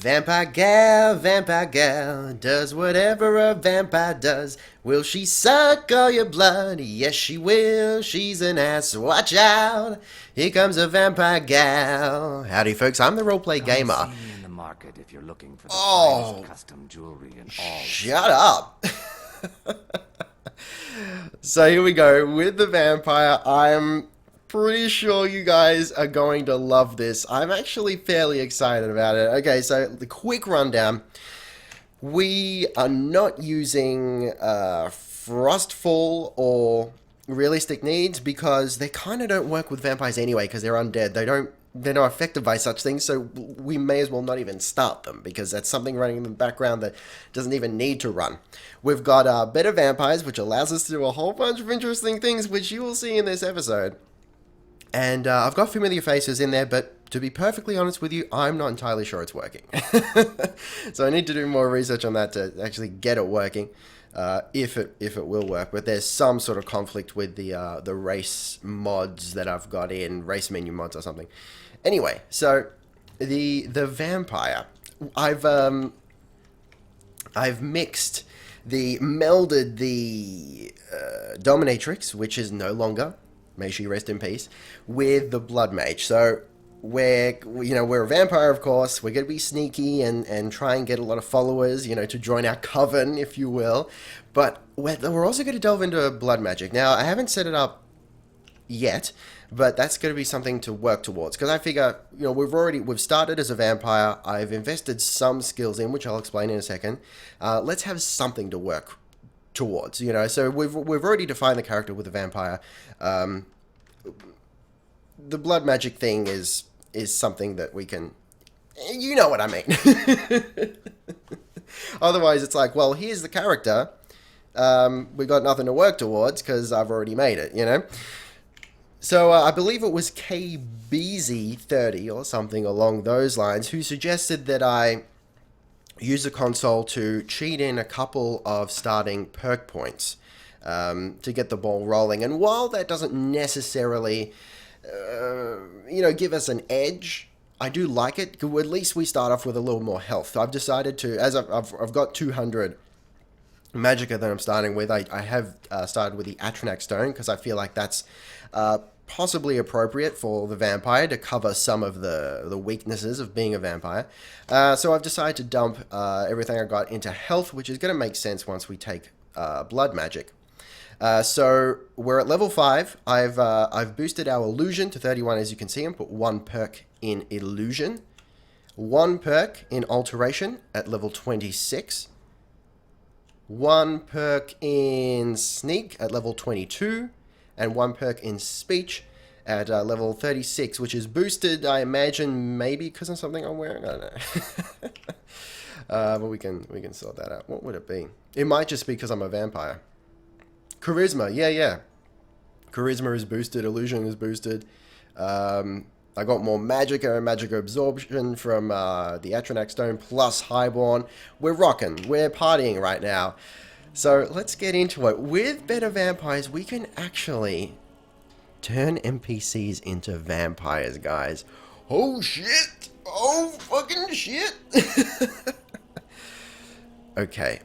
Vampire gal, does whatever a vampire does. Will she suck all your blood? Yes, she will. She's an ass. Watch out. Here comes a vampire gal. Howdy, folks. I'm the Roleplay Gamer. See me in the market if you're looking for the Oh, finest custom jewelry and all. shut up. So here we go with the vampire. I'm pretty sure you guys are going to love this. I'm actually fairly excited about it. Okay, so the quick rundown. We are not using Frostfall or realistic needs because they kind of don't work with vampires anyway because they're undead. They're not affected by such things, so we may as well not even start them because that's something running in the background that doesn't even need to run. We've got better vampires, which allows us to do a whole bunch of interesting things, which you will see in this episode. And I've got familiar faces in there, but to be perfectly honest with you, I'm not entirely sure it's working. So I need to do more research on that to actually get it working, if it will work. But there's some sort of conflict with the race mods that I've got in, race menu mods or something. Anyway, so the vampire, I've melded the dominatrix, which is no longer, may she rest in peace, with the blood mage. So we're a vampire, of course. We're going to be sneaky and try and get a lot of followers, to join our coven, if you will. But we're also going to delve into blood magic. Now, I haven't set it up yet, but that's going to be something to work towards. Because I figure, we've started as a vampire. I've invested some skills in, which I'll explain in a second. Let's have something to work towards, So we've already defined the character with a vampire. The blood magic thing is something that we can, you know what I mean. Otherwise, it's like, well, here's the character. We got nothing to work towards because I've already made it, So I believe it was KBZ30 or something along those lines who suggested that I use the console to cheat in a couple of starting perk points to get the ball rolling. And while that doesn't necessarily, give us an edge, I do like it. At least we start off with a little more health. So I've decided to, as I've got 200 magicka that I'm starting with. I have started with the Atronac Stone because I feel like that's possibly appropriate for the vampire to cover some of the weaknesses of being a vampire. So I've decided to dump everything I got into health, which is going to make sense once we take blood magic. So we're at level 5. I've boosted our illusion to 31, as you can see, and put 1 perk in illusion, 1 perk in alteration at level 26, 1 perk in sneak at level 22, and 1 perk in speech at level 36, which is boosted, I imagine, maybe because of something I'm wearing. I don't know. But we can sort that out. What would it be? It might just be because I'm a vampire. Charisma, yeah. Charisma is boosted. Illusion is boosted. I got more magicka and magicka absorption from the Atronac Stone plus Highborn. We're rocking. We're partying right now. So let's get into it. With better vampires, we can actually turn NPCs into vampires, guys. Oh shit! Oh fucking shit! Okay,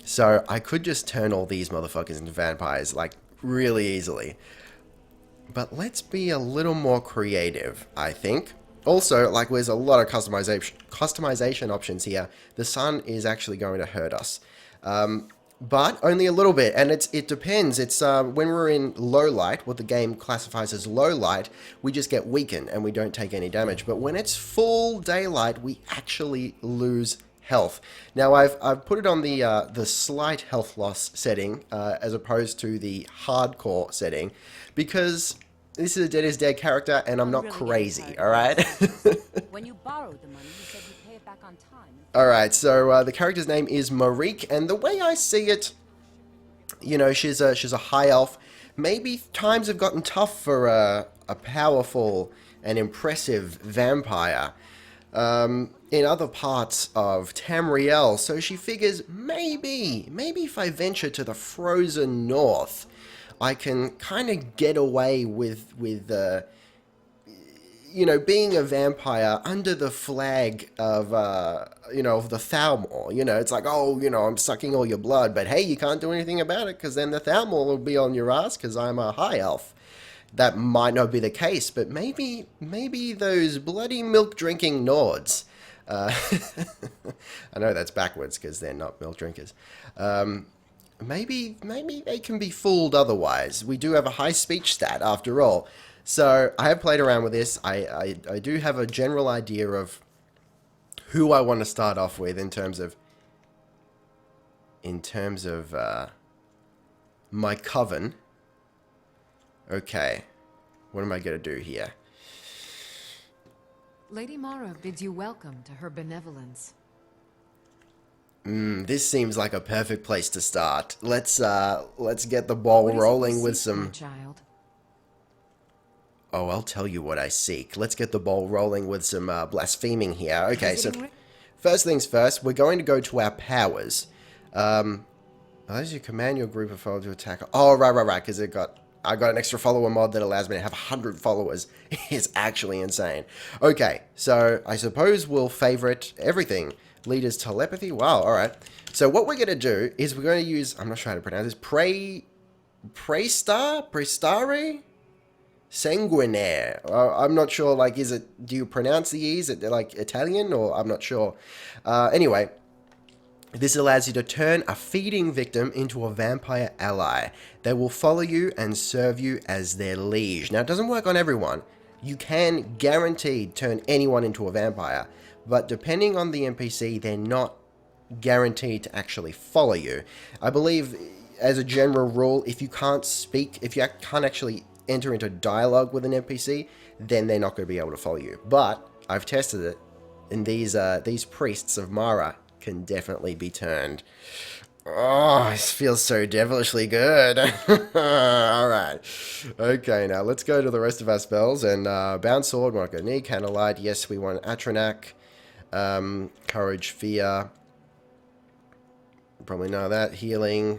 so I could just turn all these motherfuckers into vampires, like, really easily. But let's be a little more creative, I think. Also, like, there's a lot of customization options here. The sun is actually going to hurt us. But only a little bit, and it depends. It's when we're in low light, what the game classifies as low light, we just get weakened and we don't take any damage. But when it's full daylight, we actually lose health. Now I've put it on the slight health loss setting as opposed to the hardcore setting because this is a dead is dead character and I'm not really crazy. All right. When you borrowed the money, you said you'd pay it back on time. Alright, so the character's name is Marique, and the way I see it, she's a high elf. Maybe times have gotten tough for a powerful and impressive vampire in other parts of Tamriel, so she figures maybe if I venture to the frozen north, I can kind of get away with you know, being a vampire under the flag of, you know, of the Thalmor. You know, it's like, oh, you know, I'm sucking all your blood, but hey, you can't do anything about it because then the Thalmor will be on your ass because I'm a high elf. That might not be the case, but maybe those bloody milk drinking Nords. I know that's backwards because they're not milk drinkers. Maybe they can be fooled otherwise. We do have a high speech stat after all. So I have played around with this. I do have a general idea of who I want to start off with in terms of my coven. Okay, what am I going to do here? Lady Mara bids you welcome to her benevolence. This seems like a perfect place to start. Let's get the ball rolling with some... Child? Oh, I'll tell you what I seek. Let's get the ball rolling with some blaspheming here. Okay, so first things first, we're going to go to our powers. Allows you to command your group of followers to attack. Oh, right, because I got an extra follower mod that allows me to have 100 followers. It's actually insane. Okay, so I suppose we'll favorite everything. Leader's telepathy. Wow, alright. So what we're going to do is we're going to use, I'm not sure how to pronounce this, Prestare? Sanguinaire. I'm not sure, like, do you pronounce the E's? Is it like Italian, or I'm not sure. Anyway, this allows you to turn a feeding victim into a vampire ally. They will follow you and serve you as their liege. Now, it doesn't work on everyone. You can guaranteed turn anyone into a vampire, but depending on the NPC, they're not guaranteed to actually follow you. I believe, as a general rule, if you can't speak, if you can't actually enter into dialogue with an NPC, then they're not going to be able to follow you. But I've tested it, and these priests of Mara can definitely be turned. Oh, this feels so devilishly good. Alright. Okay, now let's go to the rest of our spells. And Bound Sword, we're not going to need. Candlelight, yes, we want Atronak. Courage, Fear. Probably know that. Healing.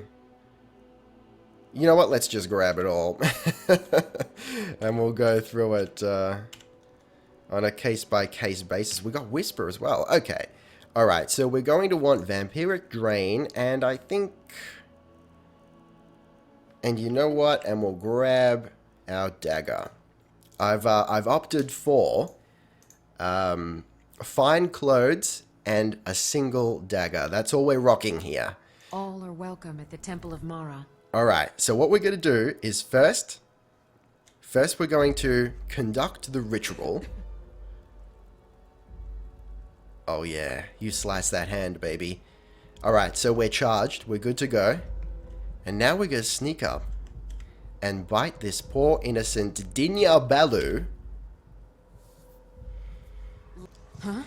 You know what? Let's just grab it all. And we'll go through it on a case-by-case basis. We got Whisper as well. Okay. Alright, so we're going to want Vampiric Drain, and I think... And you know what? And we'll grab our dagger. I've opted for fine clothes and a single dagger. That's all we're rocking here. All are welcome at the Temple of Mara. Alright, so what we're going to do is first we're going to conduct the ritual. Oh yeah, you slice that hand, baby. Alright, so we're charged, we're good to go. And now we're going to sneak up and bite this poor innocent Dinya Balu. Huh?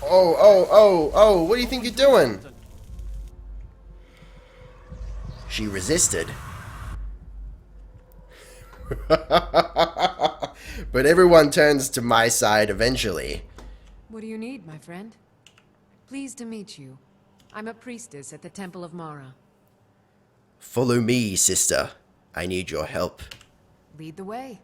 Oh, what do you think you're doing? She resisted. But everyone turns to my side eventually. What do you need, my friend? Pleased to meet you. I'm a priestess at the Temple of Mara. Follow me, sister. I need your help. Lead the way.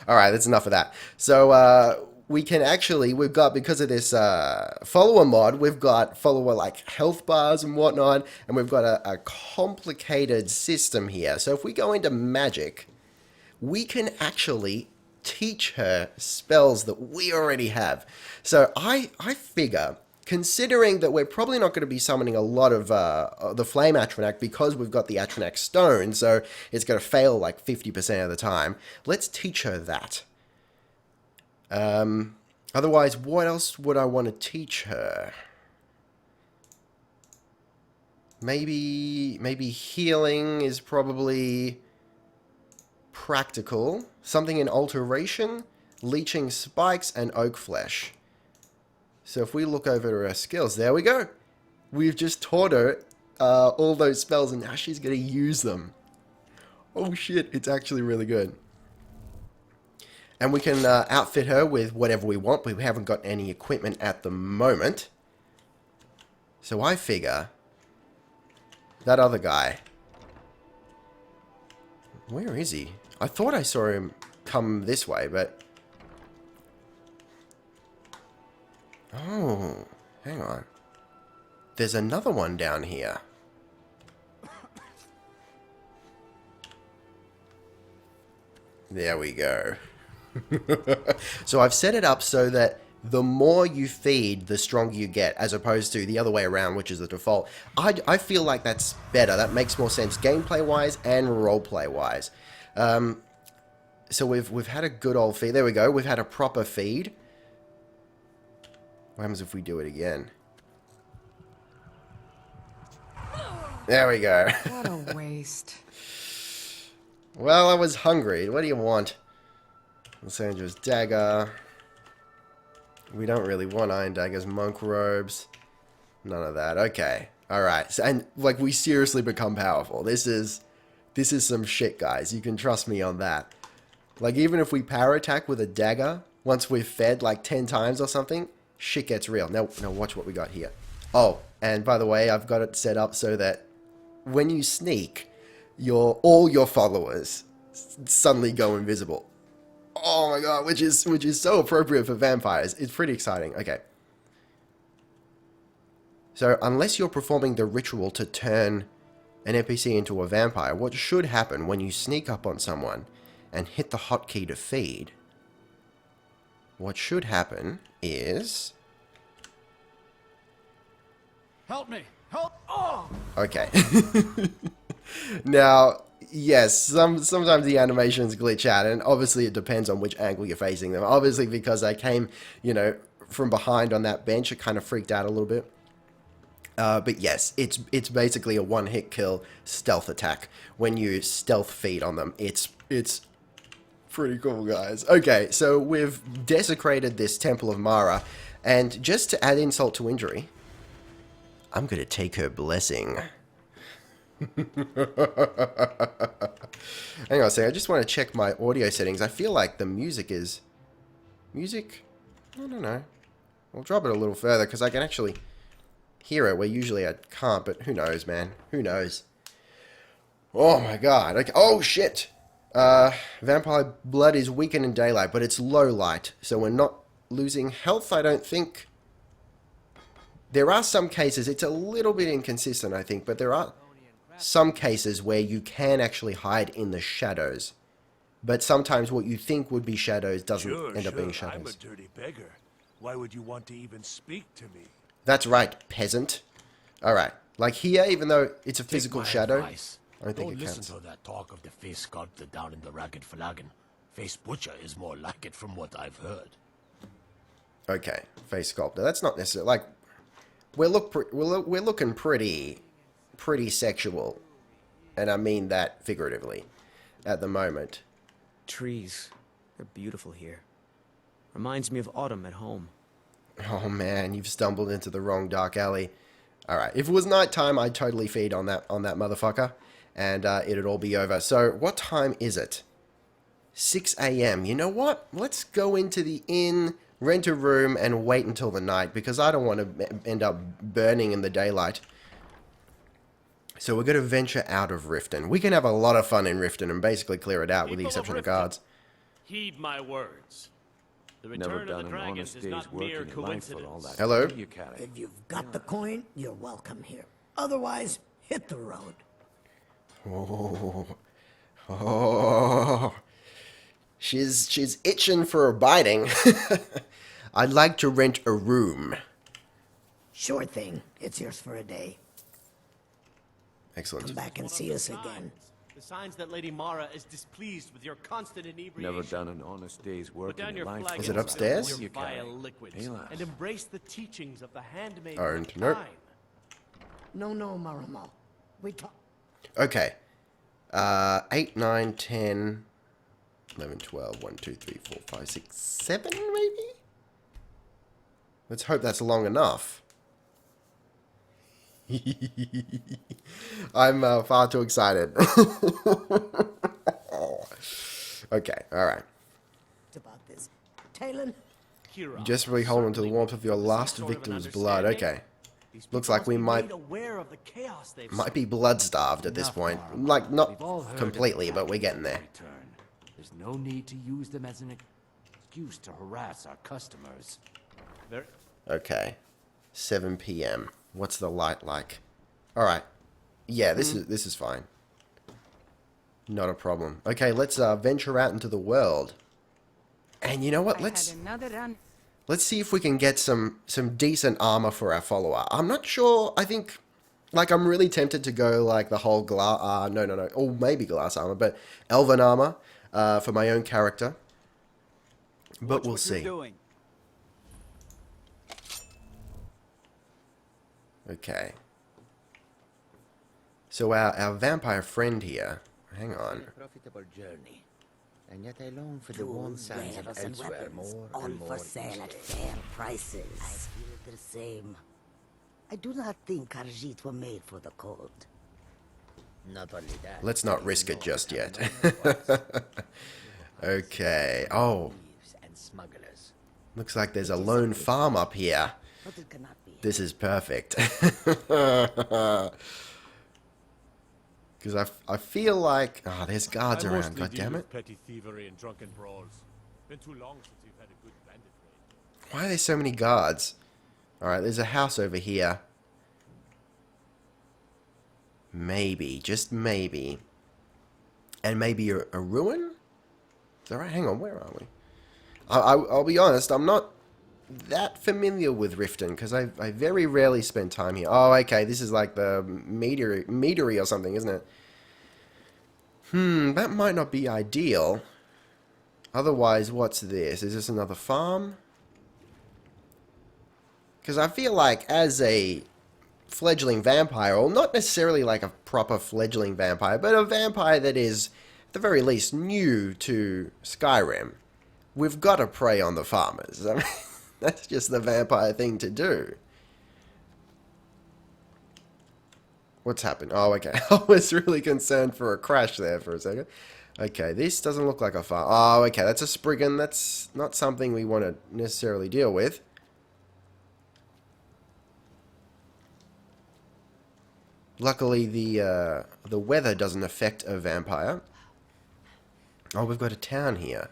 Alright, that's enough of that. So, we can actually, we've got, because of this follower mod, we've got follower like health bars and whatnot, and we've got a complicated system here. So if we go into magic, we can actually teach her spells that we already have. So I figure, considering that we're probably not going to be summoning a lot of the Flame Atronak because we've got the Atronak Stone, so it's going to fail like 50% of the time, let's teach her that. Otherwise, what else would I want to teach her? Maybe healing is probably practical. Something in alteration, leeching spikes, and oak flesh. So if we look over to our skills, there we go. We've just taught her all those spells, and now she's going to use them. Oh shit, it's actually really good. And we can outfit her with whatever we want. We haven't got any equipment at the moment. So I figure That other guy. Where is he? I thought I saw him come this way, but... Oh, hang on. There's another one down here. There we go. So I've set it up so that the more you feed, the stronger you get, as opposed to the other way around, which is the default. I feel like that's better. That makes more sense gameplay-wise and roleplay-wise. So we've had a good old feed. There we go. We've had a proper feed. What happens if we do it again? There we go. What a waste. Well, I was hungry. What do you want? Lissandra's dagger. We don't really want iron daggers. Monk robes. None of that. Okay. Alright. So, and, like, we seriously become powerful. This is some shit, guys. You can trust me on that. Like, even if we power attack with a dagger, once we've fed, like, 10 times or something, shit gets real. Now watch what we got here. Oh, and by the way, I've got it set up so that when you sneak, all your followers suddenly go invisible. Oh my god, which is so appropriate for vampires. It's pretty exciting. Okay. So, unless you're performing the ritual to turn an NPC into a vampire, what should happen when you sneak up on someone and hit the hotkey to feed? What should happen is... Help me! Help! Oh! Okay. Now, yes, sometimes the animations glitch out, and obviously it depends on which angle you're facing them. Obviously, because I came, from behind on that bench, it kind of freaked out a little bit. But yes, it's basically a one-hit kill stealth attack. When you stealth feed on them, it's pretty cool, guys. Okay, so we've desecrated this Temple of Mara, and just to add insult to injury, I'm going to take her blessing. Hang on a second, I just want to check my audio settings. I feel like the music is... Music? I don't know. I'll drop it a little further because I can actually hear it where usually I can't, but who knows, man? Who knows? Oh my god. Okay. Oh shit! Vampire blood is weakened in daylight, but it's low light, so we're not losing health, I don't think. There are some cases, it's a little bit inconsistent, I think, but there are some cases where you can actually hide in the shadows. But sometimes what you think would be shadows doesn't end up being shadows. I'm a dirty beggar. Why would you want to even speak to me? That's right, peasant. Alright, like here, even though it's a physical shadow, advice. I don't think Don't it counts. listen to that talk of the face sculptor down in the ragged flagon. Face butcher is more like it from what I've heard. Okay, face sculptor. That's not necessarily like we're looking pretty sexual, and I mean that figuratively at the moment. Trees. They're beautiful here. Reminds me of autumn at home. Oh man, you've stumbled into the wrong dark alley. All right, if it was nighttime, I'd totally feed on that motherfucker, and it'd all be over. So what time is it? 6 a.m. You know what? Let's go into the inn, rent a room, and wait until the night, because I don't want to end up burning in the daylight. So we're going to venture out of Riften. We can have a lot of fun in Riften and basically clear it out with the exception of guards. Heed my words. The Never return done of the an dragons honest is day's not work mere in your life for all coincidence. that. Hello? You carry. If you've got the coin, you're welcome here. Otherwise, hit the road. Oh. She's itching for a biting. I'd like to rent a room. Sure thing. It's yours for a day. Excellent. Come back and see us again. The signs that Lady Mara is displeased with your constant inebriation. Never done an honest day's work Put down in your your life. flag Is for it all and that. upstairs? spill You your carry. vile liquids, Hela. and embrace the teachings of the handmaid. Owned. of Nope. time. No, Maramo. We talk. Okay. 8, 9, 10, 11, 12, 1, 2, 3, 4, 5, 6, 7 maybe? Let's hope that's long enough. I'm far too excited. Okay, alright. It's about this. Talon, Kira, You just really hold on to the certainly warmth of your with some last sort of an victim's blood. understanding. Okay. These Looks people like we must be might made aware of the chaos they've might be blood-starved at this point. Like, not completely, but we're getting there. Return. There's no need to use them as an excuse to harass our customers. There, Okay. 7 p.m. What's the light like? Alright. Yeah, this is fine. Not a problem. Okay, let's venture out into the world. And you know what? Let's see if we can get some decent armor for our follower. I'm not sure. I think, like, I'm really tempted to go like the whole glass. No, or maybe glass armor, but elven armor for my own character. But we'll see. Okay. So our vampire friend here. Hang on. Profitable journey. And yet I long for the Tools, warm sands of wares, and elsewhere weapons, more all and for more sale each at day. fair prices. I feel the same. I do not think Khajiit were made for the cold. Not only that. Let's not risk it no just one yet. have known wars. Okay. Oh, Thieves and smugglers. looks like there's a lone farm up here. But it cannot be. This is perfect. Because I feel like... Ah, there's guards around, God damn it. Petty thievery and drunken brawls. Been too long since we've had a good bandit raid. Why are there so many guards? Alright, there's a house over here. Maybe, just maybe. And maybe a ruin? Is that right? Hang on, where are we? I'll be honest, I'm not that familiar with Riften, because I very rarely spend time here. Oh, okay, this is like the meadery or something, isn't it? That might not be ideal. Otherwise, what's this? Is this another farm? Because I feel like as a fledgling vampire, or not necessarily like a proper fledgling vampire, but a vampire that is, at the very least, new to Skyrim, we've got to prey on the farmers. I mean, that's just the vampire thing to do. What's happened? Oh, okay. I was really concerned for a crash there for a second. Okay, this doesn't look like a farm. Oh, okay, that's a Spriggan. That's not something we want to necessarily deal with. Luckily, the weather doesn't affect a vampire. Oh, we've got a town here.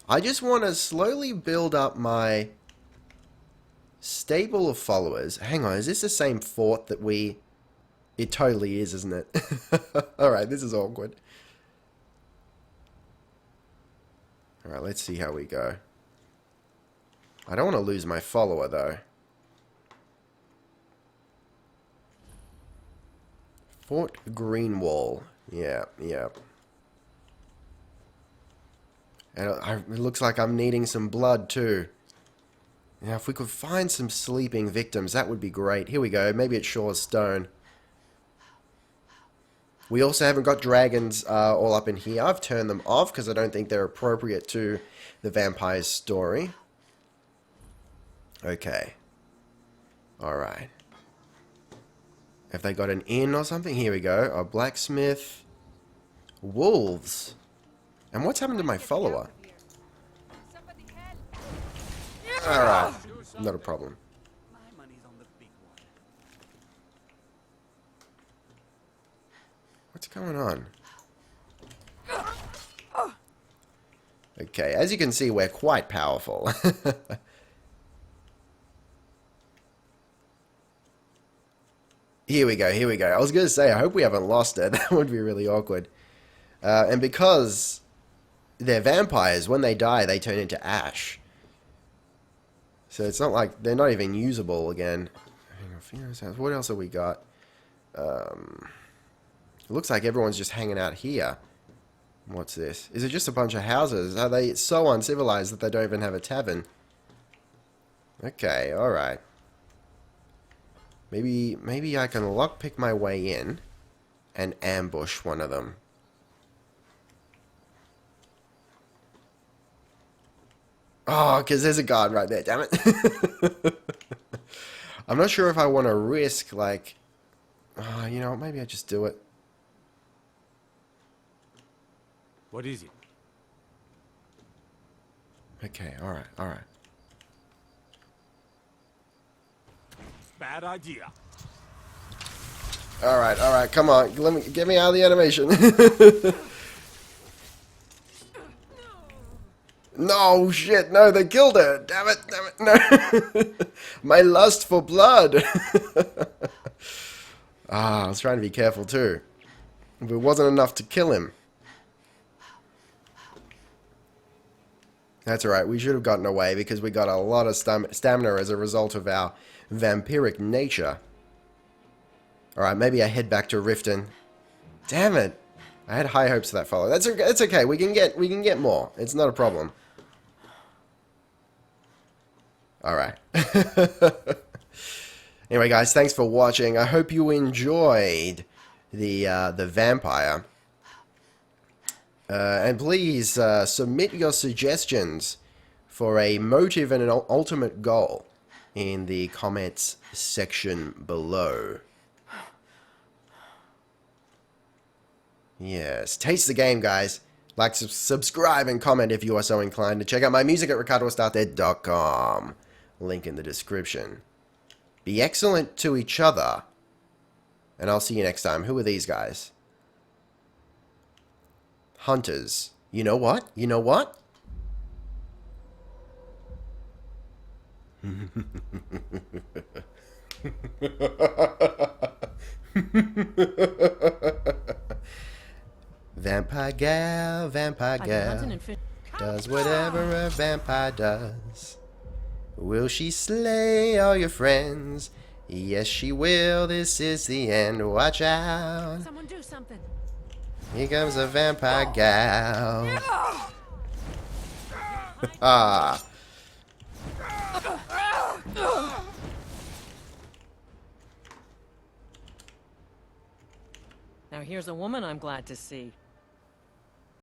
I just want to slowly build up my stable of followers. Hang on, is this the same fort that we... It totally is, isn't it? Alright, this is awkward. Alright, let's see how we go. I don't want to lose my follower, though. Fort Greenwall. Yeah. And it looks like I'm needing some blood, too. Now, if we could find some sleeping victims, that would be great. Here we go. Maybe it's Shaw's Stone. We also haven't got dragons all up in here. I've turned them off because I don't think they're appropriate to the vampire's story. Okay. Alright. Have they got an inn or something? Here we go. A blacksmith. Wolves. And what's happened to my follower? Alright. Not a problem. my money's on the big one. What's going on? Okay, as you can see, we're quite powerful. Here we go. I was going to say, I hope we haven't lost it. That would be really awkward. And because they're vampires, when they die, they turn into ash. So it's not like they're not even usable again. What else have we got? It looks like everyone's just hanging out here. What's this? Is it just a bunch of houses? Are they so uncivilized that they don't even have a tavern? Okay, alright. Maybe I can lockpick my way in and ambush one of them. Oh, because there's a guard right there, damn it. I'm not sure if I want to risk, like... Oh, you know what, maybe I just do it. What is it? Okay, alright. bad idea. All right, come on. Get me out of the animation. No, shit, no, they killed her. Damn it, no. My lust for blood. I was trying to be careful too. But it wasn't enough to kill him. That's alright, we should have gotten away because we got a lot of stamina as a result of our vampiric nature. Alright, maybe I head back to Riften. Damn it! I had high hopes for that fellow. That's okay, we can get more. It's not a problem. Alright. Anyway guys, thanks for watching. I hope you enjoyed the vampire. And please submit your suggestions for a motive and an ultimate goal in the comments section below. Yes, taste the game, guys. Like, subscribe, and comment if you are so inclined. To check out my music at ricardoestarte.com. Link in the description. Be excellent to each other. And I'll see you next time. Who are these guys? Hunters. You know what? You know what? Vampire gal, does whatever a vampire does. Will she slay all your friends? Yes, she will. This is the end. Watch out. Someone do something. Here comes a vampire gal. Ah. Now here's a woman I'm glad to see.